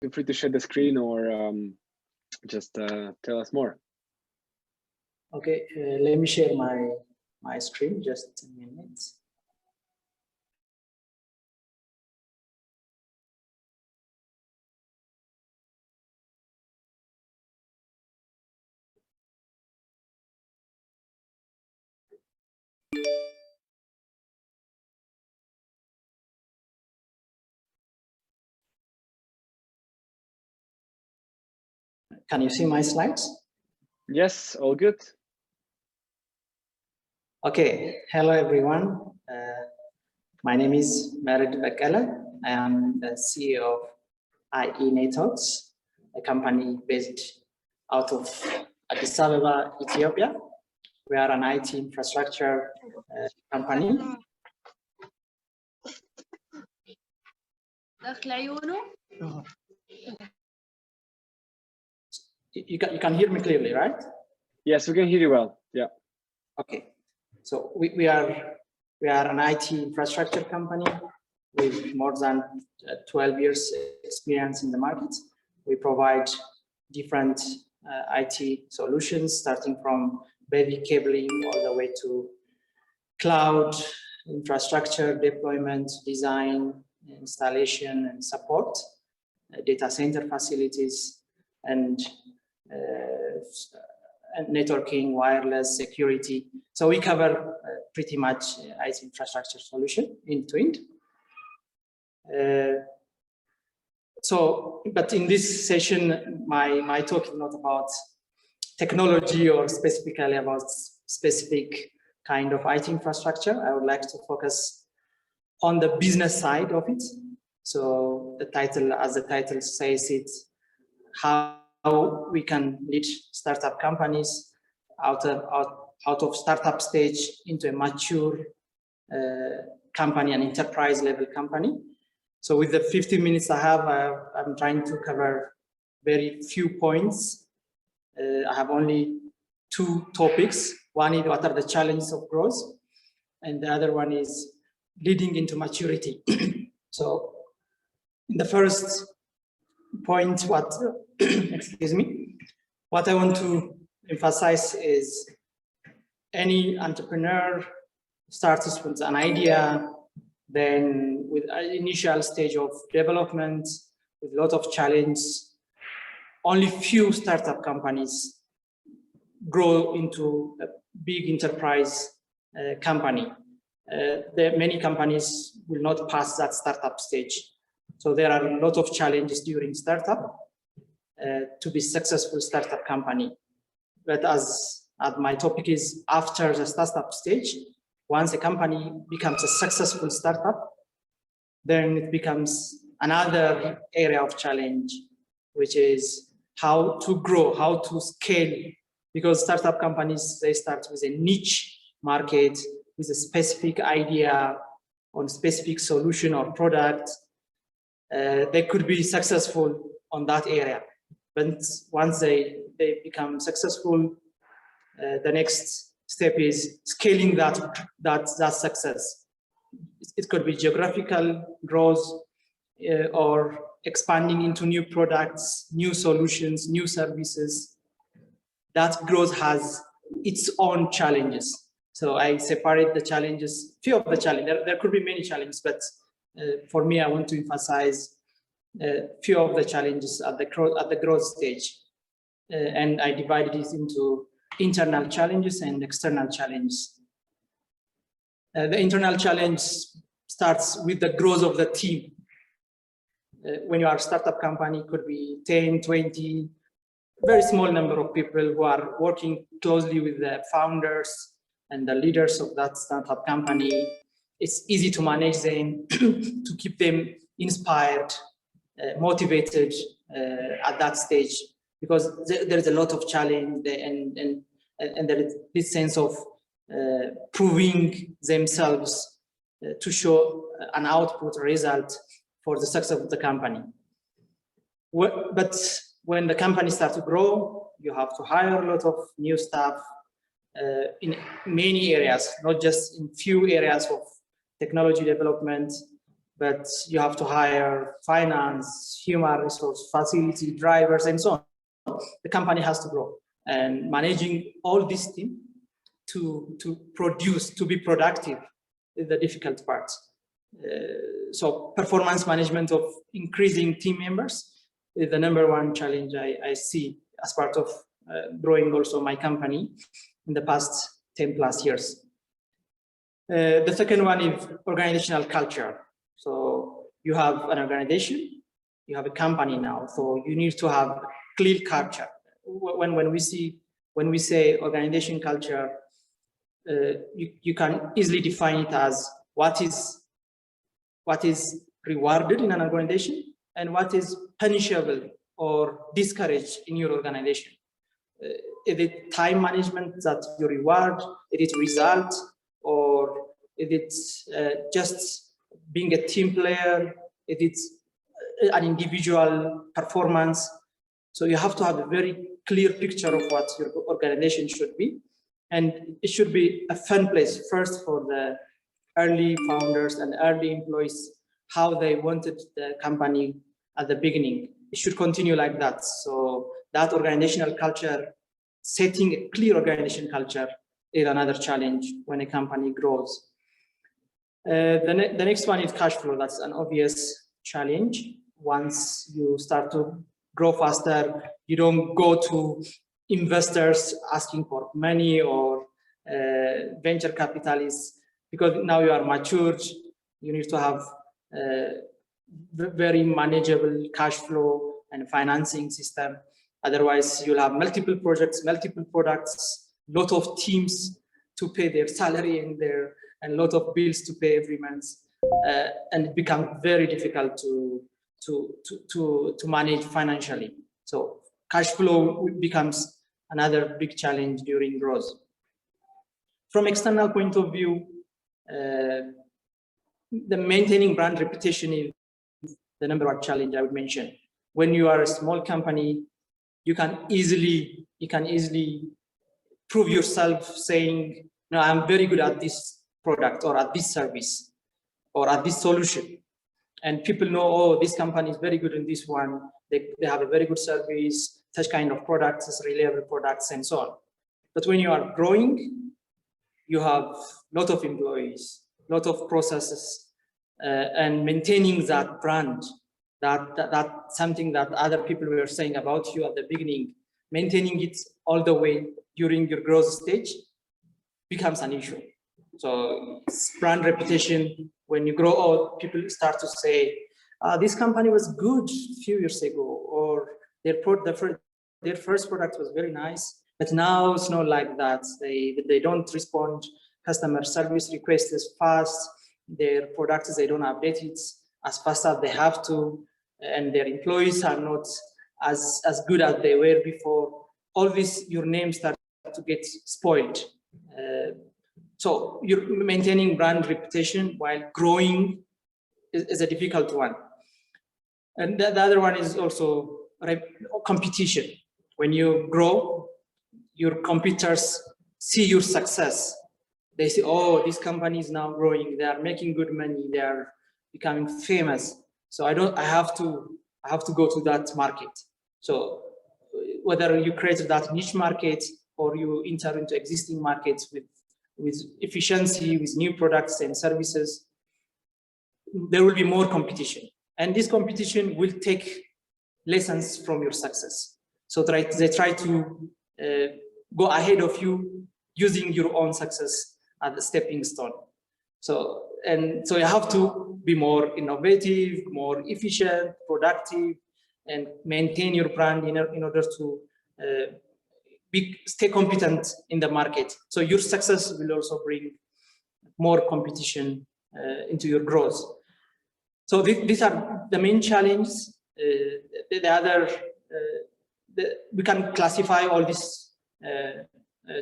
feel free to share the screen or just tell us more. Okay, let me share my screen, just a minute. Can you see my slides? Yes, all good. Okay, hello everyone. My name is Meried Bekele. I am the CEO of IE Networks, a company based out of Addis Ababa, Ethiopia. We are an IT infrastructure company. You can hear me clearly, right? Yes, we can hear you well. Yeah. Okay. So we are an IT infrastructure company with more than 12 years experience in the market. We provide different IT solutions, starting from basic cabling all the way to cloud infrastructure deployment, design, installation, and support, data center facilities, and networking, wireless, security. So we cover pretty much IT infrastructure solution end-to-end. But in this session, my talk is not about technology or specifically about specific kind of IT infrastructure. I would like to focus on the business side of it. So the title, as the title says it, how we can lead startup companies out of startup stage into a mature company, an enterprise level company. So with the 50 minutes I have, I'm trying to cover very few points. I have only two topics. One is what are the challenges of growth, and the other one is leading into maturity. So in the first point, excuse me, what I want to emphasize is any entrepreneur starts with an idea, then with an initial stage of development, with a lot of challenge. Only few startup companies grow into a big enterprise company. Many companies will not pass that startup stage. So there are a lot of challenges during startup to be successful startup company. But as my topic is after the startup stage, once a company becomes a successful startup, then it becomes another area of challenge, which is how to grow, how to scale. Because startup companies, they start with a niche market, with a specific idea on specific solution or product. They could be successful on that area. But once they become successful, the next step is scaling that success. It could be geographical growth or expanding into new products, new solutions, new services. That growth has its own challenges. So I separate the challenges, few of the challenges. There could be many challenges, but for me, I want to emphasize few of the challenges at the growth stage. And I divided it into internal challenges and external challenges. The internal challenge starts with the growth of the team. When you are a startup company, it could be 10, 20, very small number of people who are working closely with the founders and the leaders of that startup company. It's easy to manage them, to keep them inspired, motivated at that stage, because there is a lot of challenge and there is this sense of proving themselves to show an output result for the success of the company. But when the company starts to grow, you have to hire a lot of new staff in many areas, not just in few areas of technology development, but you have to hire finance, human resource, facility, drivers, and so on. The company has to grow, and managing all this team to produce, to be productive is the difficult part. So performance management of increasing team members is the #1 challenge I see as part of growing also my company in the past 10+ years. The second one is organizational culture. So you have an organization, you have a company now, so you need to have clear culture. When we say organization culture, you can easily define it as what is rewarded in an organization and what is punishable or discouraged in your organization. Is it time management that you reward? Is it result? Or is it just being a team player? Is it an individual performance? So you have to have a very clear picture of what your organization should be. And it should be a fun place first for the early founders and early employees, how they wanted the company at the beginning. It should continue like that. So that organizational culture, setting a clear organization culture is another challenge when a company grows. The next one is cash flow. That's an obvious challenge. Once you start to grow faster, you don't go to investors asking for money or venture capitalists, because now you are matured. You need to have very manageable cash flow and financing system. Otherwise, you'll have multiple projects, multiple products, lot of teams to pay their salary and lot of bills to pay every month, and it becomes very difficult to manage financially. So cash flow becomes another big challenge during growth. From external point of view, the maintaining brand reputation is the #1 challenge I would mention. When you are a small company, you can easily prove yourself saying, no, I'm very good at this product or at this service or at this solution. And people know, oh, this company is very good in this one. They have a very good service, such kind of products, reliable products, and so on. But when you are growing, you have a lot of employees, a lot of processes, and maintaining that brand, that something that other people were saying about you at the beginning, maintaining it all the way during your growth stage becomes an issue. So brand reputation, when you grow old, people start to say, this company was good a few years ago, or their first product was very nice, but now it's not like that. They don't respond customer service requests as fast. Their products, they don't update it as fast as they have to, and their employees are not as good as they were before. All this, your name starts to get spoiled. So you're maintaining brand reputation while growing is a difficult one. And the other one is also competition. When you grow, your competitors see your success. They say, oh, this company is now growing. They are making good money. They are becoming famous. So I have to go to that market. So whether you create that niche market or you enter into existing markets with efficiency, with new products and services, there will be more competition. And this competition will take lessons from your success. So they try to go ahead of you using your own success as a stepping stone. So you have to be more innovative, more efficient, productive, and maintain your brand in order to stay competent in the market. So your success will also bring more competition into your growth. So these are the main challenges. We can classify all these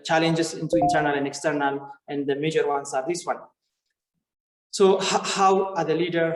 challenges into internal and external, and the major ones are this one. So how, as a leader,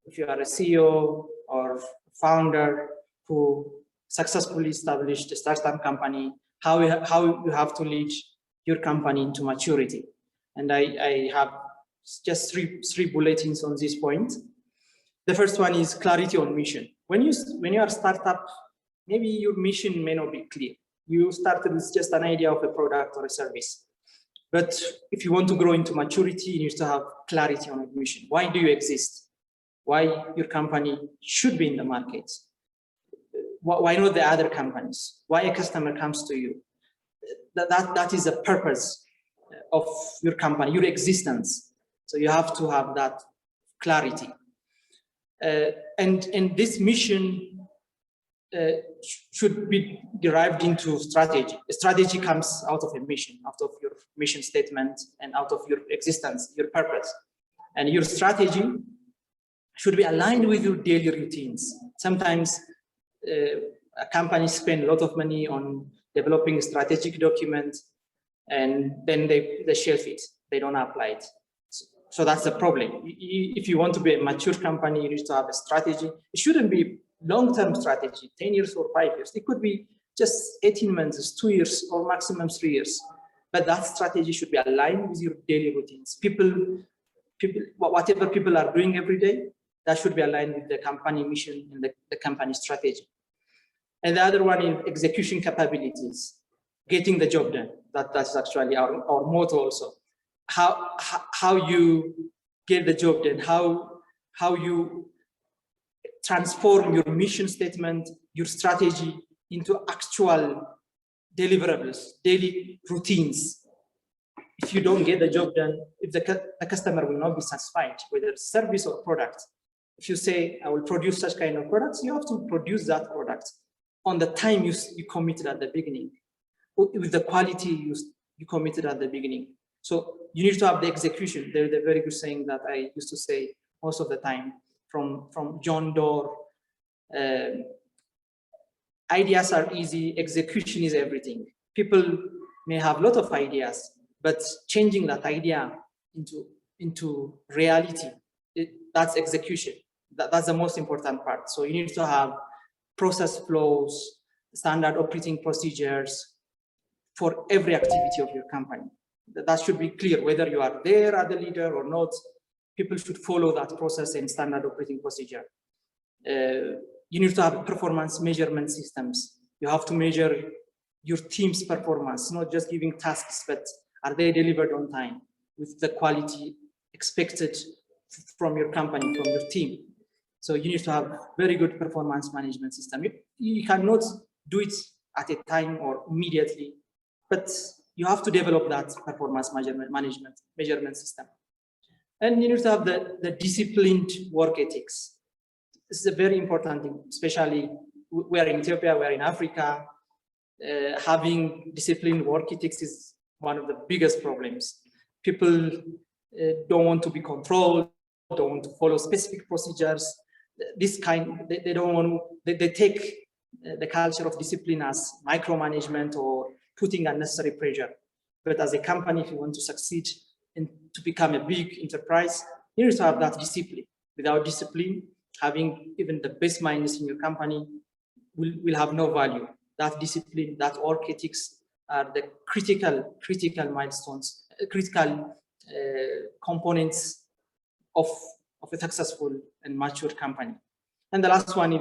if you are a CEO or founder who successfully established a startup company, how you have to lead your company into maturity. And I have just three bulletins on this point. The first one is clarity on mission. When you are a startup, maybe your mission may not be clear. You started with just an idea of a product or a service. But if you want to grow into maturity, you need to have clarity on your mission. Why do you exist? Why your company should be in the market? Why not the other companies? Why a customer comes to you? That is the purpose of your company, your existence. So you have to have that clarity. And this mission should be derived into strategy. A strategy comes out of a mission, out of your mission statement, and out of your existence, your purpose. And your strategy should be aligned with your daily routines. Sometimes a company spend a lot of money on developing a strategic document, and then they shelf it. They don't apply it. So that's the problem. If you want to be a mature company, you need to have a strategy. It shouldn't be long-term strategy, 10 years or 5 years. It could be just 18 months, 2 years, or maximum 3 years. But that strategy should be aligned with your daily routines. Whatever people are doing every day, that should be aligned with the company mission and the company strategy. And the other one is execution capabilities, getting the job done. That's actually our motto also. How you get the job done, how you transform your mission statement, your strategy into actual deliverables, daily routines. If you don't get the job done, if the customer will not be satisfied, whether service or product. If you say, I will produce such kind of products, you have to produce that product on the time you committed at the beginning, with the quality you committed at the beginning. So you need to have the execution. There's a very good saying that I used to say most of the time from John Doerr. Ideas are easy, execution is everything. People may have a lot of ideas, but changing that idea into reality, that's execution. That's the most important part. So you need to have process flows, standard operating procedures for every activity of your company. That should be clear, whether you are there as the leader or not. People should follow that process and standard operating procedure. You need to have performance measurement systems. You have to measure your team's performance, not just giving tasks, but are they delivered on time with the quality expected from your company, from your team. So you need to have very good performance management system. You cannot do it at a time or immediately, but you have to develop that performance measurement system. And you need to have the disciplined work ethics. This is a very important thing, especially we are in Ethiopia, we are in Africa. Having disciplined work ethics is one of the biggest problems. People don't want to be controlled, don't want to follow specific procedures. They don't want to, they take the culture of discipline as micromanagement or putting unnecessary pressure. But as a company, if you want to succeed and to become a big enterprise, you need to have that discipline. Without discipline, having even the best minds in your company will have no value. That discipline, that work ethics are the critical milestones, critical components of a successful and mature company. And the last one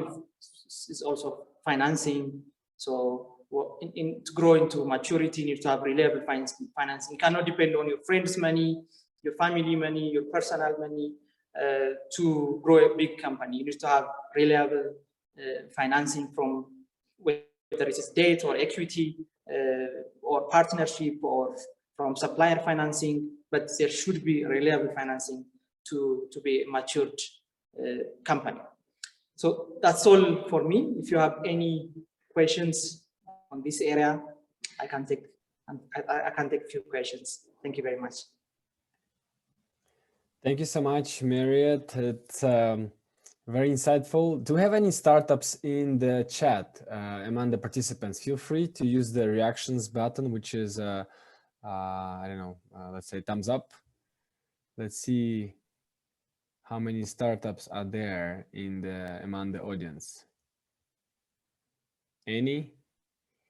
is also financing. So to grow into maturity, you need to have reliable financing. You cannot depend on your friends' money, your family money, your personal money to grow a big company. You need to have reliable financing from whether it is debt or equity or partnership or from supplier financing, but there should be reliable financing to be a matured company. So that's all for me. If you have any questions on this area, I can take a few questions. Thank you very much. Thank you so much, Meried. It's very insightful. Do we have any startups in the chat among the participants? Feel free to use the reactions button, which is, I don't know, let's say thumbs up. Let's see how many startups are there among the audience. Any?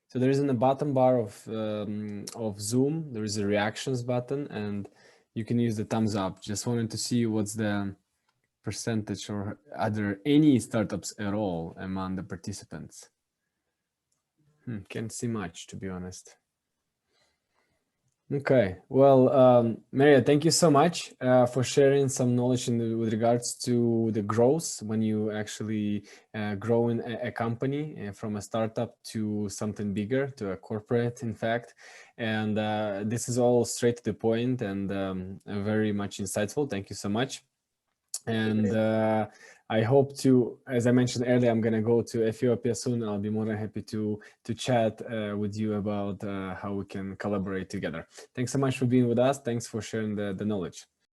So there is in the bottom bar of Zoom, there is a reactions button, and you can use the thumbs up. Just wanted to see what's the percentage, or are there any startups at all among the participants? Can't see much, to be honest. Okay, well, Maria, thank you so much for sharing some knowledge with regards to the growth when you actually growing a company from a startup to something bigger, to a corporate, in fact. And this is all straight to the point and very much insightful. Thank you so much. And I hope to, as I mentioned earlier, I'm going to go to Ethiopia soon. I'll be more than happy to chat with you about how we can collaborate together. Thanks so much for being with us. Thanks for sharing the knowledge.